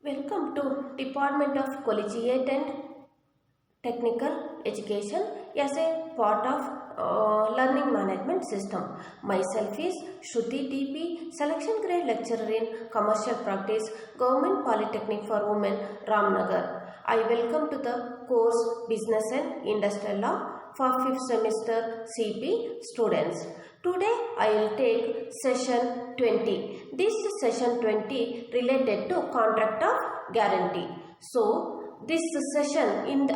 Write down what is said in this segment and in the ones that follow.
Welcome to Department of Collegiate and Technical Education as a part of Learning Management System. Myself is Shruti DP, Selection Grade Lecturer in Commercial Practice, Government Polytechnic for Women, Ramnagar. I welcome to the course Business and Industrial Law for 5th semester CP students. Today I will take session 20. This session 20 related to contract of guarantee. So this session in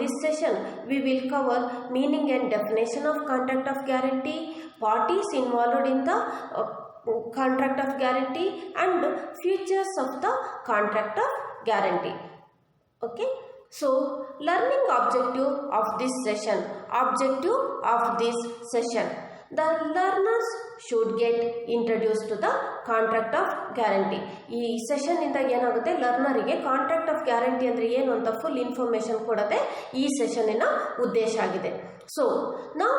this session we will cover meaning and definition of contract of guarantee, parties involved in the contract of guarantee, and features of the contract of guarantee. Okay. So learning objective of this session. Objective of this session. The learners should get introduced to the contract of guarantee. ಈ session ಇಂದ ಏನಾಗುತ್ತೆ, ಲರ್ನರಿಗೆ contract of guarantee ಅಂದ್ರೆ ಏನು ಅಂತ full information ಕೊಡೋದೇ ಈ ಸೆಷನ್ನಿನ ಉದ್ದೇಶ ಆಗಿದೆ. So now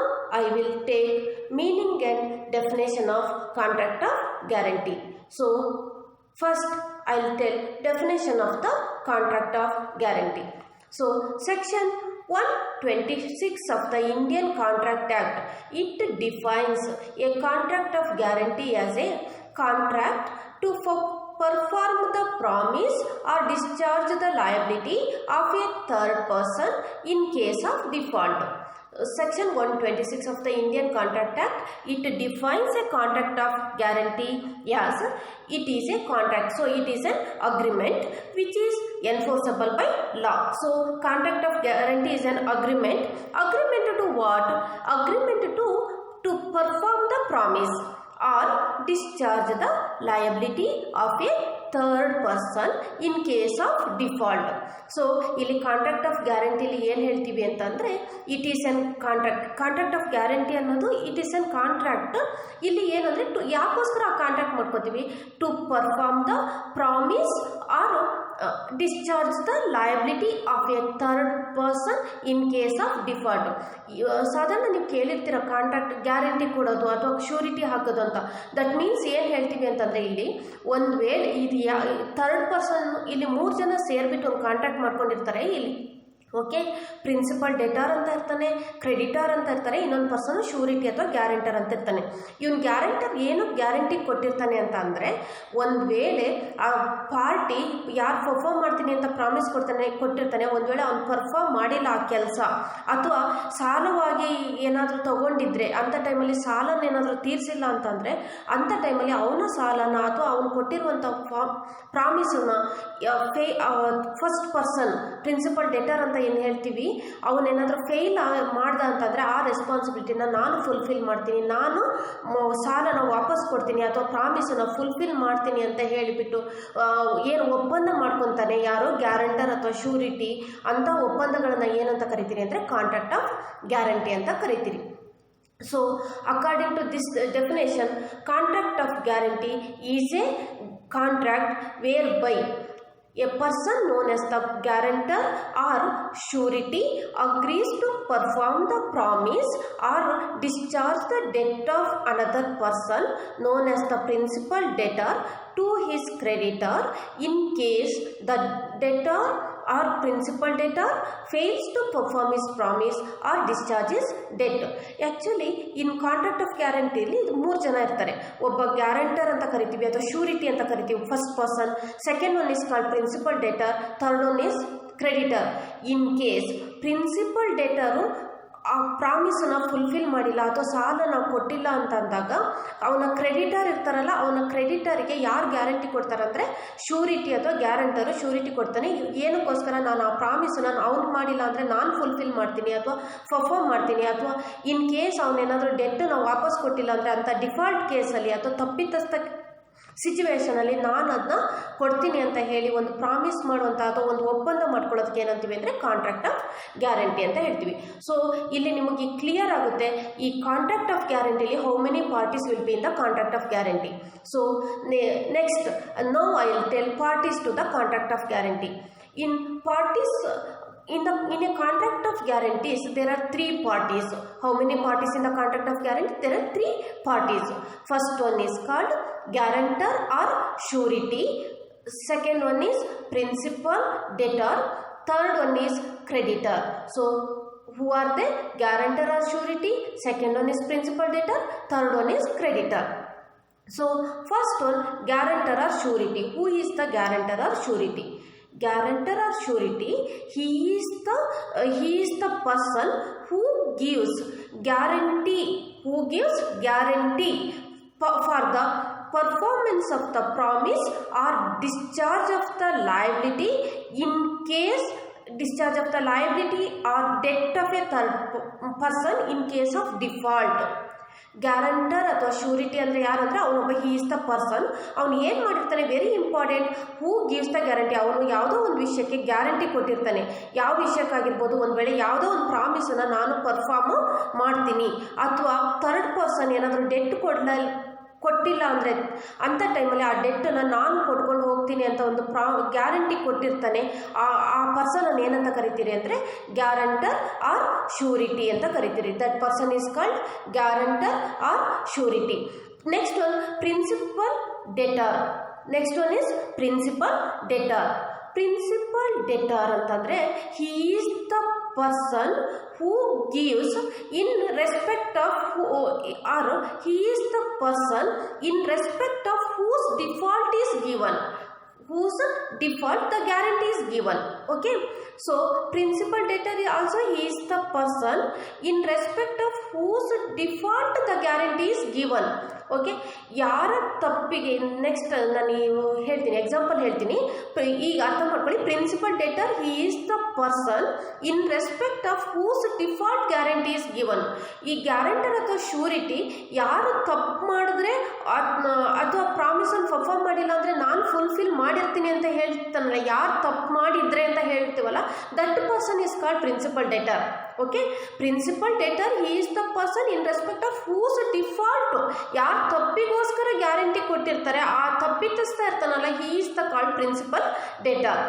I will take meaning and definition of contract of guarantee. So first I will tell definition of the contract of guarantee. So section 126 of the Indian Contract Act, it defines a contract of guarantee as a contract to perform the promise or discharge the liability of a third person in case of default. Section 126 of the Indian Contract Act, it defines a contract of guarantee as it is a contract. So it is an agreement which is enforceable by law. So contract of guarantee is an agreement. Agreement to what? Agreement to perform the promise or discharge the liability of a third person in case of default. So ಇಲ್ಲಿ contract of ಗ್ಯಾರಂಟಿಲಿ ಏನು ಹೇಳ್ತೀವಿ ಅಂತಂದರೆ, it is an contract of guarantee ಅನ್ನೋದು it is an contract. ಇಲ್ಲಿ ಏನಂದರೆ ಯಾಕೋಸ್ಕರ ಆ ಕಾಂಟ್ರಾಕ್ಟ್ ಮಾಡ್ಕೋತೀವಿ? To perform the promise or discharge the liability of a third person in case of default. ಸಾಧಾರಣ ನೀವು ಕೇಳಿರ್ತೀರ ಕಾಂಟ್ರಾಕ್ಟ್ ಗ್ಯಾರಂಟಿ ಕೊಡೋದು ಅಥವಾ ಶ್ಯೂರಿಟಿ ಹಾಕೋದು ಅಂತ. ದಟ್ ಮೀನ್ಸ್ ಏನು ಹೇಳ್ತೀವಿ ಅಂತಂದರೆ, ಇಲ್ಲಿ ಒಂದು ವೇಳೆ ಇದು ಥರ್ಡ್ ಪರ್ಸನ್ ಇಲ್ಲಿ 3 ಜನ ಸೇರಿಬಿಟ್ಟು ಒಂದು ಕಾಂಟ್ರಾಕ್ಟ್ ಮಾಡ್ಕೊಂಡಿರ್ತಾರೆ. ಇಲ್ಲಿ ಓಕೆ, ಪ್ರಿನ್ಸಿಪಲ್ ಡೆಟಾರ್ ಅಂತ ಇರ್ತಾನೆ, ಕ್ರೆಡಿಟಾರ್ ಅಂತ ಇರ್ತಾರೆ, ಇನ್ನೊಂದು ಪರ್ಸನ್ ಶ್ಯೂರಿಟಿ ಅಥವಾ ಗ್ಯಾರಂಟರ್ ಅಂತ ಇರ್ತಾನೆ. ಇವನು ಗ್ಯಾರಂಟರ್ ಏನು ಗ್ಯಾರಂಟಿ ಕೊಟ್ಟಿರ್ತಾನೆ ಅಂತ ಅಂದರೆ, ಒಂದು ವೇಳೆ ಆ ಪಾರ್ಟಿ ಯಾರು ಪರ್ಫಾರ್ಮ್ ಮಾಡ್ತೀನಿ ಅಂತ ಪ್ರಾಮಿಸ್ ಕೊಟ್ಟಿರ್ತಾನೆ, ಒಂದು ವೇಳೆ ಅವ್ನು ಪರ್ಫಾರ್ಮ್ ಮಾಡಿಲ್ಲ ಆ ಕೆಲಸ ಅಥವಾ ಸಾಲವಾಗಿ ಏನಾದರೂ ತಗೊಂಡಿದ್ರೆ ಅಂಥ ಟೈಮಲ್ಲಿ ಸಾಲನ ಏನಾದರೂ ತೀರಿಸಿಲ್ಲ ಅಂತಂದರೆ, ಅಂಥ ಟೈಮಲ್ಲಿ ಅವನ ಸಾಲನ ಅಥವಾ ಅವನು ಕೊಟ್ಟಿರುವಂಥ ಪ್ರಾಮಿಸನ್ನ ಫಸ್ಟ್ ಪರ್ಸನ್ ಪ್ರಿನ್ಸಿಪಲ್ ಡೆಟಾರ್ ಅಂತ ಏನು ಹೇಳ್ತೀವಿ, ಅವನೇನಾದರೂ ಫೇಲ್ ಮಾಡ್ದ ಅಂತಂದರೆ ಆ ರೆಸ್ಪಾನ್ಸಿಬಿಲಿಟಿನ ನಾನು ಫುಲ್ಫಿಲ್ ಮಾಡ್ತೀನಿ, ನಾನು ಸಾಲನ ವಾಪಸ್ ಕೊಡ್ತೀನಿ ಅಥವಾ ಪ್ರಾಮಿಸನ್ನ ಫುಲ್ಫಿಲ್ ಮಾಡ್ತೀನಿ ಅಂತ ಹೇಳಿಬಿಟ್ಟು ಏನು ಒಪ್ಪಂದ ಮಾಡ್ಕೊತಾನೆ ಯಾರು, ಗ್ಯಾರಂಟರ್ ಅಥವಾ ಶ್ಯೂರಿಟಿ, ಅಂಥ ಒಪ್ಪಂದಗಳನ್ನು ಏನಂತ ಕರಿತೀರಿ ಅಂದರೆ ಕಾಂಟ್ರಾಕ್ಟ್ ಆಫ್ ಗ್ಯಾರಂಟಿ ಅಂತ ಕರಿತೀರಿ. So according to this definition, contract of guarantee is a contract whereby a person known as the guarantor or surety agrees to perform the promise or discharge the debt of another person known as the principal debtor to his creditor in case the debtor or principal debtor fails to perform his promise or discharge his debt. Actually in contract of guarantee ಇಲ್ಲಿ 3 ಜನ ಇರ್ತಾರೆ. ಒಬ್ಬ guarantor ಅಂತ ಕರಿತೀವಿ ಅಥವಾ surety ಅಂತ ಕರಿತೀವಿ, first person. Second one is called principal debtor, third one is creditor. In case principal debtor ಆ ಪ್ರಾಮಿಸನ್ನ ಫುಲ್ಫಿಲ್ ಮಾಡಿಲ್ಲ ಅಥವಾ ಸಾಲ ನಾವು ಕೊಟ್ಟಿಲ್ಲ ಅಂತಂದಾಗ ಅವನ ಕ್ರೆಡಿಟರ್ ಇರ್ತಾರಲ್ಲ, ಅವನ ಕ್ರೆಡಿಟರ್ಗೆ ಯಾರು ಗ್ಯಾರಂಟಿ ಕೊಡ್ತಾರಂದರೆ ಶ್ಯೂರಿಟಿ ಅಥವಾ ಗ್ಯಾರಂಟರು ಶ್ಯೂರಿಟಿ ಕೊಡ್ತಾನೆ. ಏನಕ್ಕೋಸ್ಕರ? ನಾನು ಆ ಪ್ರಾಮಿಸನ್ನ ಅವ್ನು ಮಾಡಿಲ್ಲ ಅಂದರೆ ನಾನು ಫುಲ್ಫಿಲ್ ಮಾಡ್ತೀನಿ ಅಥವಾ ಪರ್ಫಾರ್ಮ್ ಮಾಡ್ತೀನಿ, ಅಥವಾ ಇನ್ ಕೇಸ್ ಅವನೇನಾದರೂ ಡೆಟ್ ನಾವು ವಾಪಸ್ ಕೊಟ್ಟಿಲ್ಲ ಅಂದರೆ ಅಂಥ ಡಿಫಾಲ್ಟ್ ಕೇಸಲ್ಲಿ ಅಥವಾ ತಪ್ಪಿತಸ್ಥ ಸಿಚುವೇಷನಲ್ಲಿ ನಾನು ಅದನ್ನ ಕೊಡ್ತೀನಿ ಅಂತ ಹೇಳಿ ಒಂದು ಪ್ರಾಮಿಸ್ ಮಾಡುವಂಥ ಅಥವಾ ಒಂದು ಒಪ್ಪಂದ ಮಾಡ್ಕೊಳ್ಳೋದಕ್ಕೆ ಏನಂತೀವಿ ಅಂದರೆ ಕಾಂಟ್ರಾಕ್ಟ್ ಆಫ್ ಗ್ಯಾರಂಟಿ ಅಂತ ಹೇಳ್ತೀವಿ. ಸೊ ಇಲ್ಲಿ ನಿಮಗೆ ಕ್ಲಿಯರ್ ಆಗುತ್ತೆ ಈ ಕಾಂಟ್ರಾಕ್ಟ್ ಆಫ್ ಗ್ಯಾರಂಟಿಲಿ how many parties will be in the contract of guarantee. So next now I will tell parties to the contract of guarantee. In parties in a contract of guarantees there are 3 parties. How many parties in the contract of guarantee? There are 3 parties. First one is called guarantor or surety. second one is principal, debtor, third one is creditor. So who are they? Guarantor or surety, second one is principal, debtor, third one is creditor. So first one, guarantor or surety. Who is the guarantor or surety? Guarantor or surety, he is the person who gives guarantee for the performance of the promise or discharge of the liability in case discharge of the liability or debt of a third person in case of default. Guarantor ಅಥವಾ surety ಅಂದರೆ ಯಾರು ಅಂದರೆ ಅವನೊಬ್ಬ he is the person. ಅವನು ಏನು ಮಾಡಿರ್ತಾನೆ, very important, who gives the guarantee. ಅವನು ಯಾವುದೋ ಒಂದು ವಿಷಯಕ್ಕೆ ಗ್ಯಾರಂಟಿ ಕೊಟ್ಟಿರ್ತಾನೆ. ಯಾವ ವಿಷಯಕ್ಕಾಗಿರ್ಬೋದು, ಒಂದು ವೇಳೆ ಯಾವುದೋ ಒಂದು ಪ್ರಾಮಿಸನ್ನು ನಾನು ಪರ್ಫಾರ್ಮ್ ಮಾಡ್ತೀನಿ ಅಥವಾ ಥರ್ಡ್ ಪರ್ಸನ್ ಏನಾದರೂ ಡೆಟ್ ಕೊಟ್ಟಿಲ್ಲ ಅಂದರೆ ಅಂಥ ಟೈಮಲ್ಲಿ ಆ ಡೆಟ್ಟನ್ನು ನಾನು ಕೊಟ್ಕೊಂಡು ಹೋಗ್ತೀನಿ ಅಂತ ಒಂದು ಗ್ಯಾರಂಟಿ ಕೊಟ್ಟಿರ್ತಾನೆ. ಆ ಪರ್ಸನನ್ನು ಏನಂತ ಕರಿತೀರಿ ಅಂದರೆ ಗ್ಯಾರಂಟರ್ ಆರ್ ಶ್ಯೂರಿಟಿ ಅಂತ ಕರಿತೀರಿ. That person is called guarantor or surety. Next one principal debtor. Next one is principal debtor. Principal debtor ಅಂತಂದರೆ he is the person who gives in respect of or he is the person in respect of whose default is given, whose default the guarantee is given. Okay, so principal debtor also he is the person in respect of whose default the guarantee is given. Okay, ಯಾರ ತಪ್ಪಿಗೆ next ನಾನು ಹೇಳ್ತೀನಿ, example ಹೇಳ್ತೀನಿ, ಈಗ ಅರ್ಥ ಮಾಡ್ಕೊಳ್ಳಿ. Principal debtor he is the person in respect of whose default guarantee is given. ಈ guarantor ಅಥವಾ ಶ್ಯೂರಿಟಿ ಯಾರು ತಪ್ಪು ಮಾಡಿದ್ರೆ ಅಥವಾ ಪ್ರಾಮಿಸನ್ನು ಪರ್ಫಾರ್ಮ್ ಮಾಡಿಲ್ಲ ಅಂದರೆ ನಾನು ಫುಲ್ಫಿಲ್ ಮಾಡಿರ್ತೀನಿ ಅಂತ ಹೇಳ್ತಾನಲ್ಲ, ಯಾರು ತಪ್ಪು ಮಾಡಿದ್ರೆ ಅಂತ ಹೇಳ್ತೀವಲ್ಲ, that person is called principal debtor. Okay, principal debtor he is the person in respect of whose default, ಯಾರು ತಪ್ಪಿಗೋಸ್ಕರ ಗ್ಯಾರಂಟಿ ಕೊಟ್ಟಿರ್ತಾರೆ ಆ ತಪ್ಪಿತಸ್ತಾ ಇರ್ತಾನಲ್ಲ, he is the called principal debtor.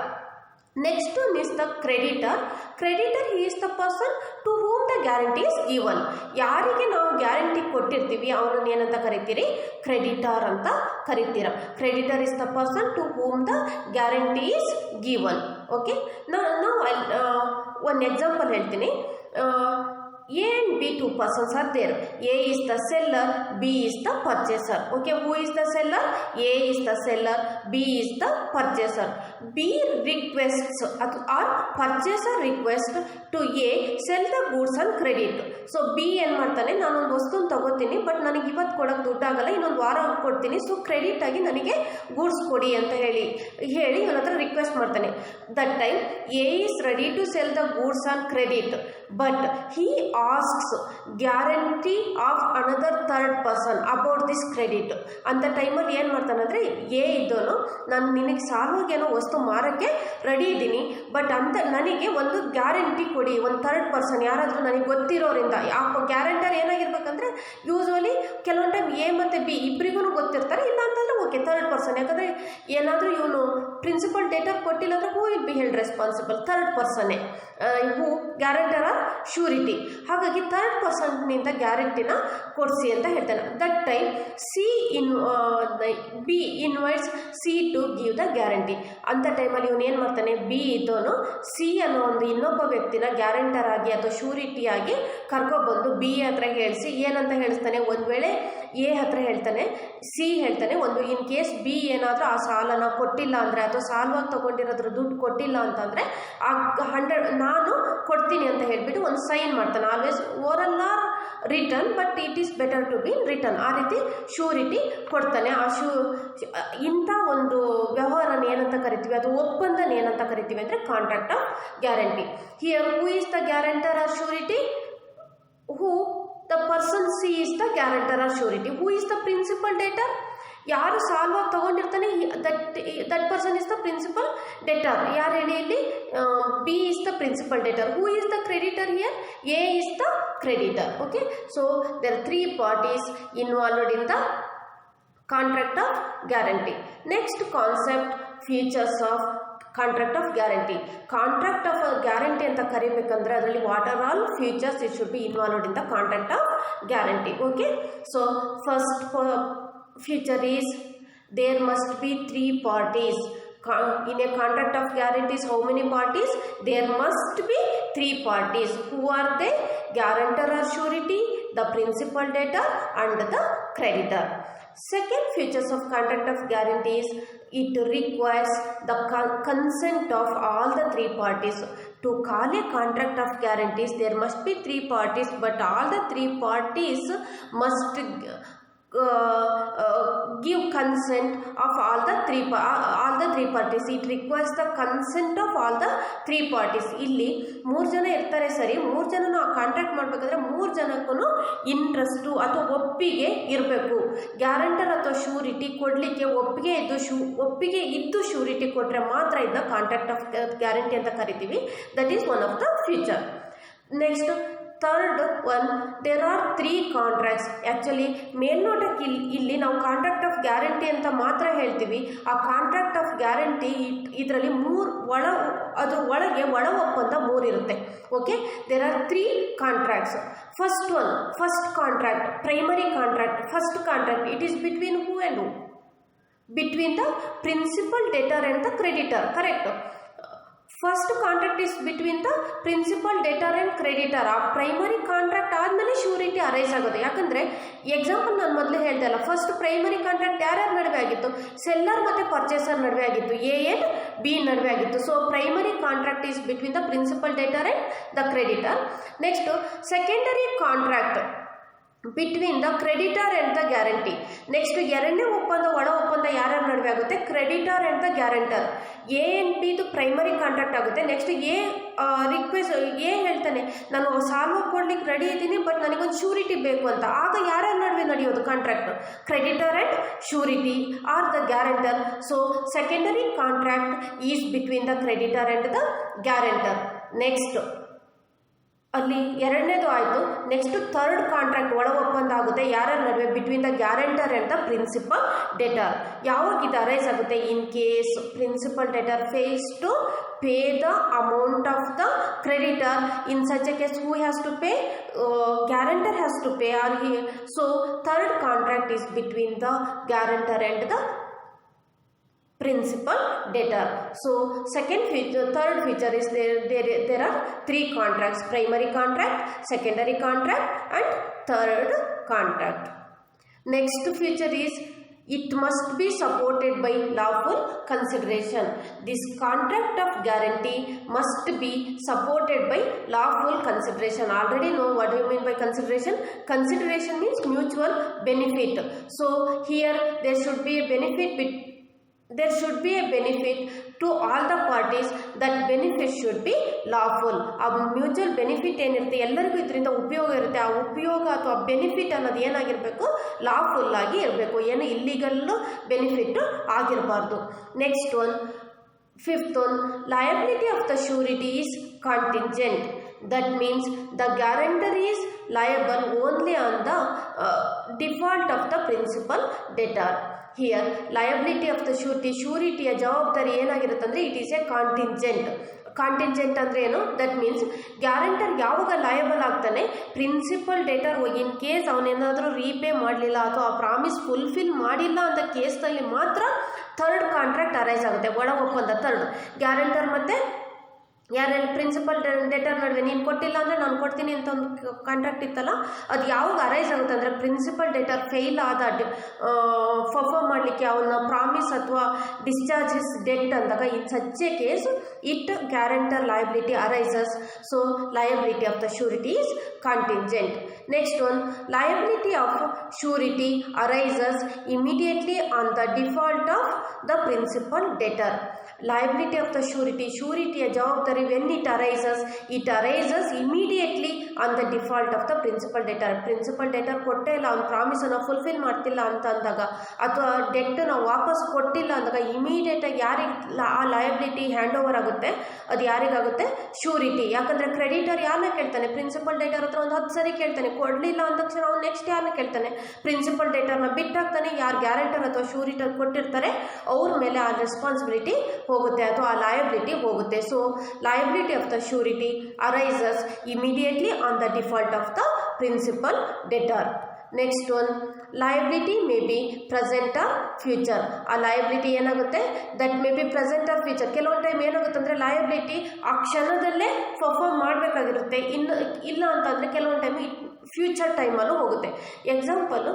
Next one is the creditor. Creditor he is the person to whom the guarantee is given. ಯಾರಿಗೆ ನಾವು guarantee ಕೊಟ್ಟಿರ್ತೀವಿ ಅವನನ್ನು ಏನಂತ ಕರಿತೀರಿ? ಕ್ರೆಡಿಟರ್ ಅಂತ ಕರಿತೀರ. Creditor is the person to whom the guarantee is given. Okay, ನಾವು ಒಂದು ಎಕ್ಸಾಂಪಲ್ ಹೇಳ್ತೀನಿ. A and B, two persons are there. A is the seller, B is the purchaser. Okay, who is the seller? A is the seller, B is the purchaser. B requests or purchaser requests to A sell the goods on credit. So B ಏನು ಮಾಡ್ತಾನೆ, ನಾನೊಂದು ವಸ್ತುನ ತಗೋತೀನಿ, but ನನಗೆ ಇವತ್ತು ಕೊಡೋಕ್ಕೆ ದುಡ್ಡಾಗಲ್ಲ, ಇನ್ನೊಂದು ವಾರ ಕೊಡ್ತೀನಿ, ಸೊ ಕ್ರೆಡಿಟ್ ಆಗಿ ನನಗೆ ಗೂಡ್ಸ್ ಕೊಡಿ ಅಂತ ಹೇಳಿ ಇವನ ಹತ್ರ ರಿಕ್ವೆಸ್ಟ್ ಮಾಡ್ತಾನೆ. That time A is ready to sell the goods on credit, but he asks guarantee of another third person about this credit. ಅಂತ ಟೈಮಲ್ಲಿ ಏನು ಮಾಡ್ತಾನೆ ಅಂದರೆ, ಎ ಇದ್ದವನು ನಾನು ನಿನಗೆ ಸಾಲವಾಗೇನೋ ವಸ್ತು ಮಾರೋಕ್ಕೆ ರೆಡಿ ಇದ್ದೀನಿ, ಬಟ್ ಅಂತ ನನಗೆ ಒಂದು ಗ್ಯಾರಂಟಿ ಕೊಡಿ, ಒಂದು ಥರ್ಡ್ ಪರ್ಸನ್ ಯಾರಾದರೂ ನನಗೆ ಗೊತ್ತಿರೋರಿಂದ. ಆ ಗ್ಯಾರಂಟರ್ ಏನಾಗಿರ್ಬೇಕಂದ್ರೆ ಯೂಶ್ವಲಿ ಕೆಲವೊಂದು ಟೈಮ್ ಎ ಮತ್ತು ಬಿ ಇಬ್ಬರಿಗೂ ಗೊತ್ತಿರ್ತಾರೆ, ಇಲ್ಲ ಅಂತಂದರೆ ಓಕೆ ಥರ್ಡ್ ಪರ್ಸನ್. ಯಾಕಂದರೆ ಏನಾದರೂ ಇವನು ಪ್ರಿನ್ಸಿಪಲ್ ಡೆಟರ್ ಕೊಟ್ಟಿಲ್ಲ ಅಂದರೆ who will be held responsible? Third ಪರ್ಸನ್ನೇ, ಹೂ ಗ್ಯಾರಂಟರ್ ಆರ್ ಶ್ಯೂರಿಟಿ. ಹಾಗಾಗಿ ಥರ್ಡ್ ಪರ್ಸನ್ನಿಂದ ಗ್ಯಾರಂಟಿನ ಕೊಡಿಸಿ ಅಂತ ಹೇಳ್ತಾನೆ. That time B invites C to give the guarantee. ಅಂಥ ಟೈಮಲ್ಲಿ ಇವನು ಏನು ಮಾಡ್ತಾನೆ, ಬಿ ಇದ್ದವನು ಸಿ ಅನ್ನೋ ಒಂದು ಇನ್ನೊಬ್ಬ ವ್ಯಕ್ತಿನ ಗ್ಯಾರಂಟರ್ ಆಗಿ ಅಥವಾ ಶ್ಯೂರಿಟಿ ಆಗಿ ಕರ್ಕೊಬಂದು ಬಿ ಹತ್ರ ಹೇಳಿಸಿ ಏನಂತ ಹೇಳಿಸ್ತಾನೆ, ಒಂದು ವೇಳೆ ಎ ಹತ್ರ ಹೇಳ್ತಾನೆ, ಸಿ ಹೇಳ್ತಾನೆ, ಒಂದು ಇನ್ ಕೇಸ್ ಬಿ ಏನಾದರೂ ಆ ಸಾಲನ ಕೊಟ್ಟಿಲ್ಲ ಅಂದರೆ ಅಥವಾ ಸಾಲವಾಗಿ ತೊಗೊಂಡಿರೋದ್ರ ದುಡ್ಡು ಕೊಟ್ಟಿಲ್ಲ ಅಂತಂದರೆ ಆ 100 ನಾನು ಕೊಡ್ತೀನಿ ಅಂತ ಹೇಳಿಬಿಟ್ಟು ಒಂದು ಸೈನ್ ಮಾಡ್ತಾನೆ. Always oral or return, but it is better to be return. ಆ ರೀತಿ ಶ್ಯೂರಿಟಿ ಕೊಡ್ತಾನೆ. ಇಂಥ ಒಂದು ವ್ಯವಹಾರನ ಏನಂತ ಕರಿತೀವಿ, ಅದು ಒಪ್ಪಂದನ ಏನಂತ ಕರಿತೀವಿ ಅಂದರೆ contract of guarantee. Here who is the guarantor or surety? Who the person C is the guarantor or surety. Who is the principal debtor? ಯಾರು ಸಾಲವಾಗಿ ತಗೊಂಡಿರ್ತಾನೆ that person is the principal debtor. ಯಾರು ಹೇಳಿ ಇಲ್ಲಿ? B is the principal debtor. Who is the creditor here? A is the creditor. Okay, so there are 3 parties involved in the contract of guarantee. Next concept, features of contract of guarantee. Contract of guarantee ಅಂತ ಕರಿಬೇಕಂದ್ರೆ ಅದರಲ್ಲಿ what are all features it should be involved in the contract of guarantee. Okay, so first feature is there must be 3 parties in a contract of guarantees, how many parties? There must be 3 parties. Who are they? Guarantor or surety, the principal debtor and the creditor. Second features of contract of guarantees, it requires the consent of all the 3 parties. To call a contract of guarantees, there must be 3 parties, but all the 3 parties must give consent of all the three parties. It requires the consent of all the 3 parties. ಇಲ್ಲಿ 3 ಜನ ಇರ್ತಾರೆ ಸರಿ, 3 ಜನನು ಆ contract ಮಾಡಬೇಕಾದ್ರೆ 3 ಜನಕ್ಕೂ interest ಅಥವಾ ಒಪ್ಪಿಗೆ ಇರಬೇಕು. ಗ್ಯಾರಂಟರ್ ಅಥವಾ ಶ್ಯೂರಿಟಿ ಕೊಡಲಿಕ್ಕೆ ಒಪ್ಪಿಗೆ ಇದ್ದು ಶ್ಯೂರಿಟಿ ಕೊಟ್ಟರೆ ಮಾತ್ರ ಇದನ್ನ ಕಾಂಟ್ರಾಕ್ಟ್ ಆಫ್ ಗ್ಯಾರಂಟಿ ಅಂತ ಕರಿತೀವಿ. That is one of the feature. Next third one, there are 3 contracts. Actually ಮೇಲ್ನೋಟಕ್ಕೆ ಇಲ್ಲಿ ನಾವು ಕಾಂಟ್ರಾಕ್ಟ್ ಆಫ್ ಗ್ಯಾರಂಟಿ ಅಂತ ಮಾತ್ರ ಹೇಳ್ತೀವಿ. ಆ ಕಾಂಟ್ರಾಕ್ಟ್ ಆಫ್ ಗ್ಯಾರಂಟಿ ಇದರಲ್ಲಿ 3 ಅದ್ರ ಒಳಗೆ ಒಳ ಒಪ್ಪಂದ 3 ಇರುತ್ತೆ. Okay, there are 3 contracts. First contract, primary contract. First contract, it is between who and who? Between the principal debtor and the creditor. Correct. First contract is between the principal debtor and creditor. ಆ primary contract ಆದಮೇಲೆ surety arise ಆಗೋದು. ಯಾಕಂದರೆ example ನಾನು ಮೊದಲು ಹೇಳ್ದೆ ಅಲ್ಲ, first primary contract ಯಾರ್ಯಾರ ನಡುವೆ ಆಗಿತ್ತು? ಸೆಲ್ಲರ್ ಮತ್ತು ಪರ್ಚೇಸರ್ ನಡುವೆ ಆಗಿತ್ತು, ಎ ಆ್ಯಂಡ್ ಬಿ ನಡುವೆ ಆಗಿತ್ತು. So primary contract is between the principal debtor and the creditor. Next secondary contract between the creditor and the guarantee. Next ಎರಡನೇ ಒಪ್ಪಂದ, ಒಳ ಒಪ್ಪಂದ ಯಾರ್ಯಾರ ನಡುವೆ ಆಗುತ್ತೆ? Creditor and the guarantor. A and ಬಿದು ಪ್ರೈಮರಿ ಕಾಂಟ್ರಾಕ್ಟ್ ಆಗುತ್ತೆ. ನೆಕ್ಸ್ಟ್ ಎ ಹೇಳ್ತಾನೆ, ನಾನು ಸಾಲ ಕೊಡ್ಲಿಕ್ಕೆ ರೆಡಿ ಇದ್ದೀನಿ, ಬಟ್ ನನಗೊಂದು ಶ್ಯೂರಿಟಿ ಬೇಕು ಅಂತ. ಆಗ ಯಾರ್ಯಾರ ನಡುವೆ ನಡೆಯೋದು contract? Creditor and surety are the guarantor. So secondary contract is between the creditor and the guarantor. Next ಅಲ್ಲಿ ಎರಡನೇದು ಆಯಿತು. ನೆಕ್ಸ್ಟ್ ಥರ್ಡ್ ಕಾಂಟ್ರಾಕ್ಟ್, ಒಳ ಒಪ್ಪಂದ ಆಗುತ್ತೆ ಯಾರ್ಯಾರ ನಡುವೆ? Between the guarantor and the principal debtor. ಯಾವಾಗ ಇದು ಅರೈಸ್ ಆಗುತ್ತೆ? In case principal debtor fails to pay the amount of the creditor. In such a case, who has to pay? Guarantor has to pay. So third contract is between the guarantor and the principal debtor. So third feature is there are 3 contracts: primary contract, secondary contract and third contract. Next feature is it must be supported by lawful consideration. This contract of guarantee must be supported by lawful consideration. Already know what do you mean by consideration? Consideration means mutual benefit. So here there should be a benefit to all the parties. That benefit should be lawful. ಆ mutual benefit ಏನಿರುತ್ತೆ, ಎಲ್ಲರಿಗೂ ಇದರಿಂದ ಉಪಯೋಗ ಇರುತ್ತೆ. ಆ ಉಪಯೋಗ ಅಥವಾ benefit ಅನ್ನೋದು ಏನಾಗಿರಬೇಕು? ಲಾಫುಲ್ ಆಗಿ ಇರಬೇಕು. ಏನು ಇಲ್ಲಿಗಲ್ಲು ಬೆನಿಫಿಟ್ ಆಗಿರಬಾರ್ದು. Next one, fifth one, liability of the surety is contingent. That means the guarantor is liable only on the default of the principal debtor. Here liability of the ಶ್ಯೂರಿಟಿಯ ಜವಾಬ್ದಾರಿ ಏನಾಗಿರುತ್ತೆ ಅಂದರೆ it is a contingent ಅಂದರೆ ಏನು? That means guarantor ಯಾವಾಗ liable ಆಗ್ತಾನೆ? Principal debtor in case ಅವನೇನಾದರೂ repay ಮಾಡಲಿಲ್ಲ ಅಥವಾ ಆ ಪ್ರಾಮಿಸ್ ಫುಲ್ಫಿಲ್ ಮಾಡಿಲ್ಲ ಅಂತ ಕೇಸ್ನಲ್ಲಿ ಮಾತ್ರ ಥರ್ಡ್ ಕಾಂಟ್ರಾಕ್ಟ್ ಅರೈಸ್ ಆಗುತ್ತೆ. ಒಳ ಒಪ್ಪಂದ ಥರ್ಡ್. ಗ್ಯಾರಂಟರ್ ಮತ್ತು ಯಾರ್ಯಾರು ಪ್ರಿನ್ಸಿಪಲ್ ಡೆಟರ್ ನಡುವೆ ನೀನು ಕೊಟ್ಟಿಲ್ಲ ಅಂದರೆ ನಾನು ಕೊಡ್ತೀನಿ ಅಂತ ಒಂದು ಕಾಂಟ್ರಾಕ್ಟ್ ಇತ್ತಲ್ಲ, ಅದು ಯಾವಾಗ ಅರೈಸ್ ಆಗುತ್ತೆ ಅಂದರೆ ಪ್ರಿನ್ಸಿಪಲ್ ಡೆಟರ್ ಫೇಲ್ ಆದ ಪರ್ಫಾರ್ಮ್ ಮಾಡಲಿಕ್ಕೆ ಅವನ ಪ್ರಾಮಿಸ್ ಅಥವಾ ಡಿಸ್ಚಾರ್ಜಸ್ ಡೆಟ್ ಅಂದಾಗ in such a case it guarantor liability arises. So liability of the surety is contingent. Next one, liability of surety arises immediately on the default of the principal debtor. Liability of the ಶ್ಯೂರಿಟಿಯ ಜವಾಬ್ದಾರಿ when it arises immediately on the default of the principal debtor ಕೊಟ್ಟೇ ಇಲ್ಲ, ಅವ್ನ ಪ್ರಾಮಿಸನ್ನು fulfil ಮಾಡ್ತಿಲ್ಲ ಅಂತ ಅಂದಾಗ ಅಥವಾ ಡೆಟ್ಟನ್ನು ವಾಪಸ್ ಕೊಟ್ಟಿಲ್ಲ ಅಂದಾಗ ಇಮಿಡಿಯೇಟಾಗಿ ಯಾರಿಗೆ ಆ ಲಯಬಿಲಿಟಿ ಹ್ಯಾಂಡ್ ಓವರ್ ಆಗುತ್ತೆ? ಅದು ಯಾರಿಗಾಗುತ್ತೆ? ಶ್ಯೂರಿಟಿ. ಯಾಕಂದರೆ ಕ್ರೆಡಿಟರ್ ಯಾರನ್ನ ಕೇಳ್ತಾನೆ? ಪ್ರಿನ್ಸಿಪಲ್ ಡೆಟರ್ ಹತ್ರ ಒಂದು 10 ಸರಿ ಕೇಳ್ತಾನೆ, ಕೊಡಲಿಲ್ಲ ಅಂದ ತಕ್ಷಣ ಅವ್ನು ನೆಕ್ಸ್ಟ್ ಯಾರನ್ನ ಕೇಳ್ತಾನೆ? ಪ್ರಿನ್ಸಿಪಲ್ ಡೆಟರ್ನ ಬಿಟ್ಟಾಗ್ತಾನೆ. ಯಾರು ಗ್ಯಾರಂಟರ್ ಅಥವಾ ಶ್ಯೂರಿಟರ್ ಕೊಟ್ಟಿರ್ತಾರೆ ಅವ್ರ ಮೇಲೆ ಆ ರೆಸ್ಪಾನ್ಸಿಬಿಲಿಟಿ ಹೋಗುತ್ತೆ ಅಥವಾ ಆ ಲಯಬಿಲಿಟಿ ಹೋಗುತ್ತೆ. So liability of the surety arises immediately on the default of the principal debtor. Next one, liability may be present or future. ಆ ಲಯಬಿಲಿಟಿ ಏನಾಗುತ್ತೆ, that may be present or future. ಕೆಲವೊಂದು time ಏನಾಗುತ್ತೆ ಅಂದರೆ liability ಆ ಕ್ಷಣದಲ್ಲೇ perform ಮಾಡಬೇಕಾಗಿರುತ್ತೆ, ಇನ್ನು ಇಲ್ಲ ಅಂತಂದರೆ ಕೆಲವೊಂದು ಟೈಮ್ ಫ್ಯೂಚರ್ ಟೈಮಲ್ಲೂ ಹೋಗುತ್ತೆ. ಎಕ್ಸಾಂಪಲು,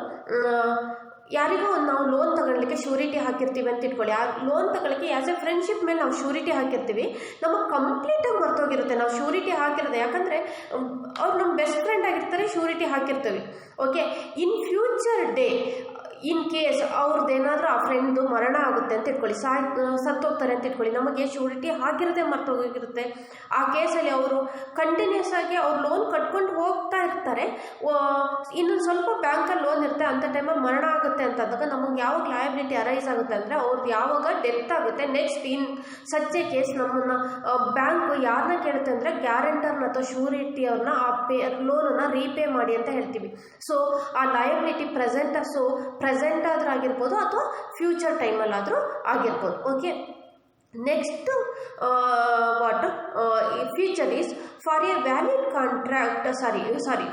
ಯಾರಿಗೋ ನಾವು ಲೋನ್ ತಗೊಳ್ಳಿಕ್ಕೆ ಶ್ಯೂರಿಟಿ ಹಾಕಿರ್ತೀವಿ ಅಂತ ಇಟ್ಕೊಳ್ಳಿ. ಆ ಲೋನ್ ತಗೊಳ್ಳೋಕ್ಕೆ ಆ್ಯಸ್ ಎ ಫ್ರೆಂಡ್ಶಿಪ್ ಮೇಲೆ ನಾವು ಶ್ಯೂರಿಟಿ ಹಾಕಿರ್ತೀವಿ, ನಮಗೆ ಕಂಪ್ಲೀಟಾಗಿ ಮರ್ತೋಗಿರುತ್ತೆ ನಾವು ಶ್ಯೂರಿಟಿ ಹಾಕಿರೋದು. ಯಾಕಂದರೆ ಅವ್ರು ನಮ್ಮ ಬೆಸ್ಟ್ ಫ್ರೆಂಡ್ ಆಗಿರ್ತಾರೆ, ಶ್ಯೂರಿಟಿ ಹಾಕಿರ್ತೀವಿ. Okay, in future day in case ಅವ್ರದ್ದೇನಾದರೂ ಆ ಫ್ರೆಂಡ್ದು ಮರಣ ಆಗುತ್ತೆ ಅಂತ ಇಟ್ಕೊಳ್ಳಿ, ಸತ್ತೋಗ್ತಾರೆ ಅಂತ ಇಟ್ಕೊಳ್ಳಿ, ನಮಗೆ ಶ್ಯೂರಿಟಿ ಹಾಕಿರೋದೇ ಮರ್ತೋಗಿರುತ್ತೆ. ಆ ಕೇಸಲ್ಲಿ ಅವರು ಕಂಟಿನ್ಯೂಸ್ ಆಗಿ ಅವ್ರು ಲೋನ್ ಕಟ್ಕೊಂಡು ಹೋಗ್ತಾ ಇರ್ತಾರೆ, ಇನ್ನೊಂದು ಸ್ವಲ್ಪ ಬ್ಯಾಂಕಲ್ಲಿ ಲೋನ್ ಇರುತ್ತೆ, ಅಂಥ ಟೈಮಲ್ಲಿ ಮರಣ ಆಗುತ್ತೆ ಅಂತಂದಾಗ ನಮಗೆ ಯಾವಾಗ ಲಯಬಿಲಿಟಿ ಅರೈಸ್ ಆಗುತ್ತೆ ಅಂದರೆ ಅವ್ರದ್ದು ಯಾವಾಗ ಡೆತ್ ಆಗುತ್ತೆ. Next in such a case ನಮ್ಮನ್ನು ಬ್ಯಾಂಕ್ ಯಾರನ್ನ ಕೇಳುತ್ತೆ ಅಂದರೆ ಗ್ಯಾರಂಟರ್ನ ಅಥವಾ ಶ್ಯೂರಿಟಿ ಅವ್ರನ್ನ ಆ ಲೋನನ್ನು ರೀಪೇ ಮಾಡಿ ಅಂತ ಹೇಳ್ತೀವಿ. ಸೊ ಆ ಲಯಬಿಲಿಟಿ ಪ್ರೆಸೆಂಟ್ ಆದರೂ ಆಗಿರ್ಬೋದು ಅಥವಾ ಫ್ಯೂಚರ್ ಟೈಮಲ್ಲಾದರೂ ಆಗಿರ್ಬೋದು. Okay, next future is for a valid contract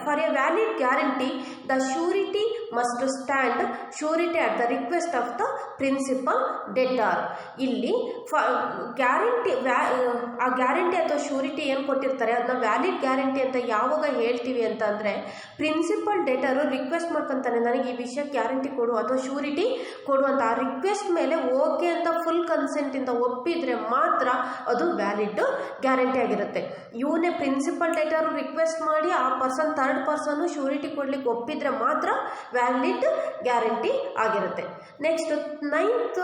for a valid guarantee the surety must stand surety at the request of the principal debtor. ಇಲ್ಲಿ ಗ್ಯಾರಂಟಿ ಆ ಗ್ಯಾರಂಟಿ ಅಥವಾ ಶ್ಯೂರಿಟಿ ಏನು ಕೊಟ್ಟಿರ್ತಾರೆ ಅದನ್ನ ವ್ಯಾಲಿಡ್ ಗ್ಯಾರಂಟಿ ಅಂತ ಯಾವಾಗ ಹೇಳ್ತೀವಿ ಅಂತ ಅಂದರೆ, ಪ್ರಿನ್ಸಿಪಲ್ ಡೆಟಾರು ರಿಕ್ವೆಸ್ಟ್ ಮಾಡ್ಕೊತಾನೆ, ನನಗೆ ಈ ವಿಷಯಕ್ಕೆ ಗ್ಯಾರಂಟಿ ಕೊಡು ಅಥವಾ ಶ್ಯೂರಿಟಿ ಕೊಡು ಅಂತ. ಆ ರಿಕ್ವೆಸ್ಟ್ ಮೇಲೆ ಓಕೆ ಅಂತ ಫುಲ್ ಕನ್ಸೆಂಟಿಂದ ಒಪ್ಪಿದರೆ ಮಾತ್ರ ಅದು ವ್ಯಾಲಿಡ್ ಗ್ಯಾರಂಟಿ ಆಗಿರುತ್ತೆ. ಇವನೇ ಪ್ರಿನ್ಸಿಪಲ್ ಡೆಟಾರು ರಿಕ್ವೆಸ್ಟ್ ಮಾಡಿ ಆ ಪರ್ಸನ್ ಥರ್ಡ್ ಪರ್ಸನ್ನು ಶ್ಯೂರಿಟಿ ಕೊಡ್ಲಿಕ್ಕೆ ಒಪ್ಪಿದರೆ ಮಾತ್ರ ವ್ಯಾಲಿಡ್ ಗ್ಯಾರಂಟಿ ಆಗಿರುತ್ತೆ. Next 9th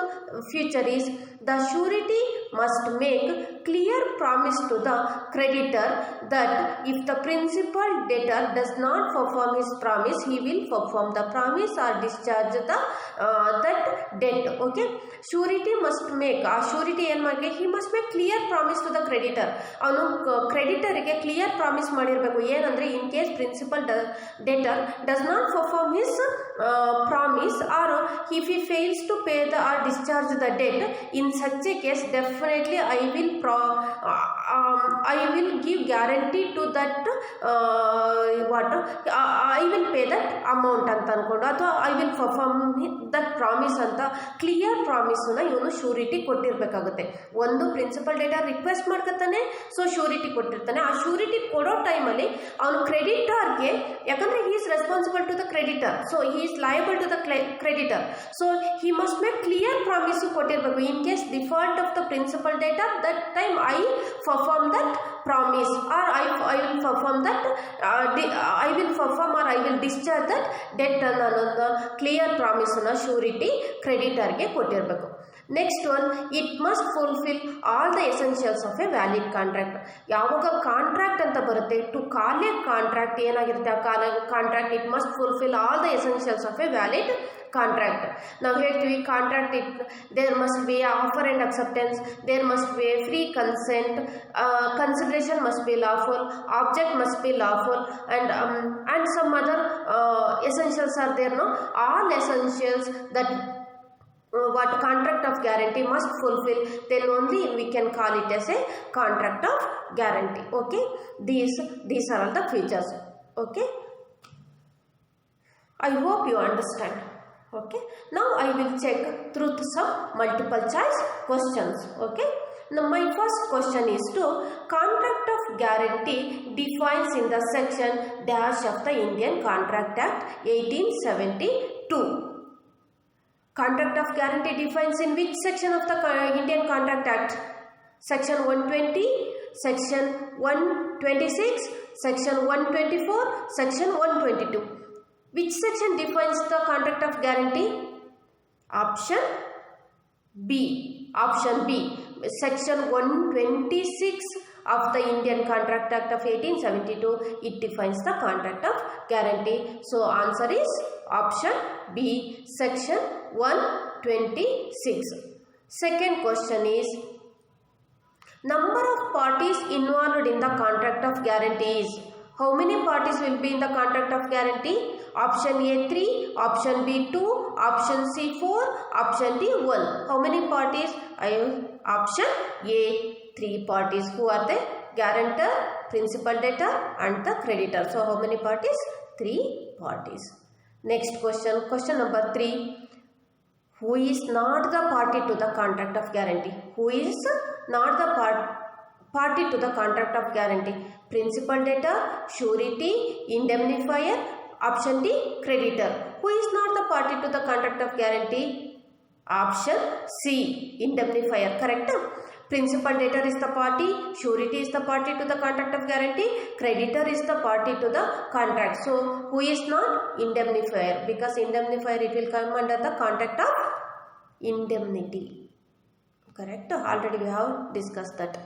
future is the surety must make clear promise to the creditor that if the principal debtor does not perform his promise he will perform the promise or discharge the that debt. Okay, surety must make, ಆ surety ಏನು ಮಾಡಿ he must make clear promise to the creditor. ಅವನು ಕ್ರೆಡಿಟರಿಗೆ clear promise ಮಾಡಿರಬೇಕು. ಏನಂದರೆ in case principal debtor does not perform his promise or if he fails to pay the or discharge the debt, in such a case definitely I will give guarantee to that I will pay that amount ಅಂತ ಅಂದ್ಕೊಂಡು, ಅಥವಾ I will perform that promise ಅಂತ clear ಪ್ರಾಮಿಸನ್ನ ಇವನು surety ಕೊಟ್ಟಿರಬೇಕಾಗುತ್ತೆ. ಒಂದು principal debtor request ಮಾಡ್ಕೊತಾನೆ, so surety ಕೊಟ್ಟಿರ್ತಾನೆ. ಆ ಶ್ಯೂರಿಟಿ ಕೊಡೋ ಟೈಮಲ್ಲಿ ಅವನು ಕ್ರೆಡಿಟರ್ಗೆ, ಯಾಕಂದರೆ he is responsible to the creditor, so he is liable to the creditor, so he must make clear promise ಕೊಟ್ಟಿರಬೇಕು. In case default of the principal debtor, that time I perform that promise or I will perform that I will perform or I will discharge that debt ಅನ್ನೋದನ್ನ clear ಪ್ರಾಮಿಸನ್ನ surety ಕ್ರೆಡಿಟರ್ಗೆ ಕೊಟ್ಟಿರಬೇಕು. Next one, it must fulfil all the essentials of a valid contract. ಯಾವಾಗ contract ಅಂತ ಬರುತ್ತೆ, to call a contract ಏನಾಗಿರುತ್ತೆ ಆ contract, it must fulfil all the essentials of a valid contract. ನಾವು ಹೇಳ್ತೀವಿ contract there must be offer and acceptance, there must be free consent, consideration must be lawful, object must be lawful, and some other essentials are there, no? All essentials that what contract of guarantee must fulfill, then only we can call it as a contract of guarantee. Okay, these are all the features. Okay, I hope you understand. Okay, now I will check through some multiple choice questions. Okay, now my first question is to contract of guarantee defines in the section dash of the Indian Contract Act 1872. Contract of guarantee defines in which section of the Indian Contract Act? Section 120, Section 126, Section 124, Section 122. Which section defines the contract of guarantee? Option B. Option B. Section 126 of the Indian Contract Act of 1872. It defines the contract of guarantee. So answer is option B, Section 126. Second question is, number of parties involved in the contract of guarantee is? How many parties will be in the contract of guarantee? Option A 3, option B 2, option C 4, option D 1. How many parties? Option A 3 parties. Who are they? Guarantor, principal debtor and the creditor. So how many parties? 3 parties. Next question, question number 3. Who is not the party to the contract of guarantee? Who is not the party to the contract of guarantee? Principal debtor, surety, indemnifier, option D, creditor. Who is not the party to the contract of guarantee? Option C, indemnifier. Correct? Principal debtor is the party, surety is the party to the contract of guarantee, creditor is the party to the contract. So, who is not? Indemnifier, because indemnifier it will come under the contract of indemnity. Correct? Already we have discussed that.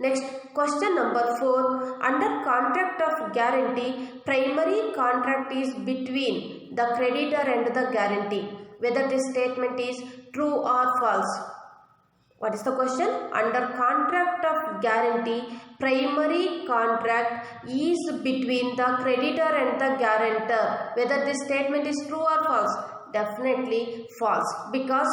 Next, question number 4. Under contract of guarantee, primary contract is between the creditor and the guarantee. Whether this statement is true or false. What is the question? Under contract of guarantee, primary contract is between the creditor and the guarantor. Whether this statement is true or false? Definitely false, because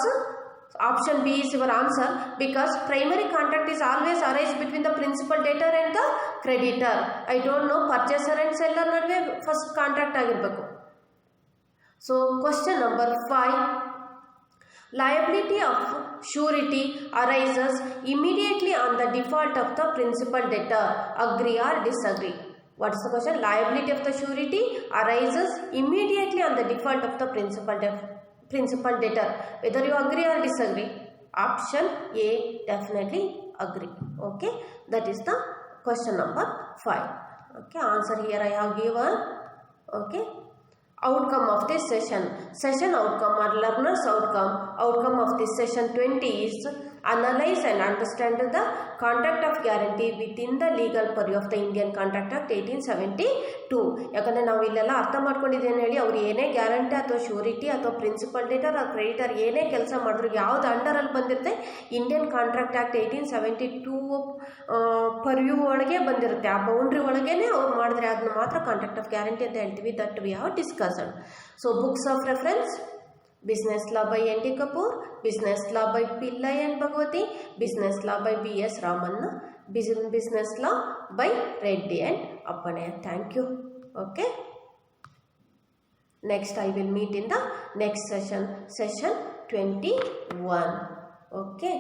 option B is your answer, because primary contract is always arise between the principal debtor and the creditor. I don't know, purchaser and seller nadve first contract agirbeku. So question number 5. Liability of surety arises immediately on the default of the principal debtor. Agree or disagree? What is the question? Liability of the surety arises immediately on the default of the principal debtor. Whether you agree or disagree? Option A, definitely agree. Okay, that is the question number 5. Okay, answer here I have given. Okay. Outcome of this session outcome or learner's outcome of this session 20 is analyze and understand the contract of guarantee within the legal purview of the Indian Contract Act 1872. ಯಾಕಂದರೆ ನಾವು ಇಲ್ಲೆಲ್ಲ ಅರ್ಥ ಮಾಡ್ಕೊಂಡಿದ್ದೇನೆ ಹೇಳಿ, ಅವ್ರು ಏನೇ guarantee ಅಥವಾ surety ಅಥವಾ principal ಡೇಟರ್ ಅಥವಾ ಕ್ರೆಡಿಟರ್ ಏನೇ ಕೆಲಸ ಮಾಡಿದ್ರು ಯಾವ್ದು ಅಂಡರಲ್ಲಿ ಬಂದಿರುತ್ತೆ, ಇಂಡಿಯನ್ ಕಾಂಟ್ರಾಕ್ಟ್ ಆ್ಯಕ್ಟ್ 1872 ಪರ್ವ್ಯೂ ಒಳಗೆ ಬಂದಿರುತ್ತೆ. ಆ ಬೌಂಡ್ರಿ ಒಳಗೇನೆ ಅವ್ರು ಮಾಡಿದ್ರೆ ಅದನ್ನ ಮಾತ್ರ ಕಾಂಟ್ರಾಕ್ಟ್ ಆಫ್ ಗ್ಯಾರಂಟಿ ಅಂತ ಹೇಳ್ತೀವಿ. That we have discussed. So books of reference: Business Law by N.T. Kapoor, Business Law by Pillai and Bhagwati, Business Law by B.S. Ramanna, Business Law by Reddy and Appanaya. Thank you. Okay. Next I will meet in the next session 21. Okay.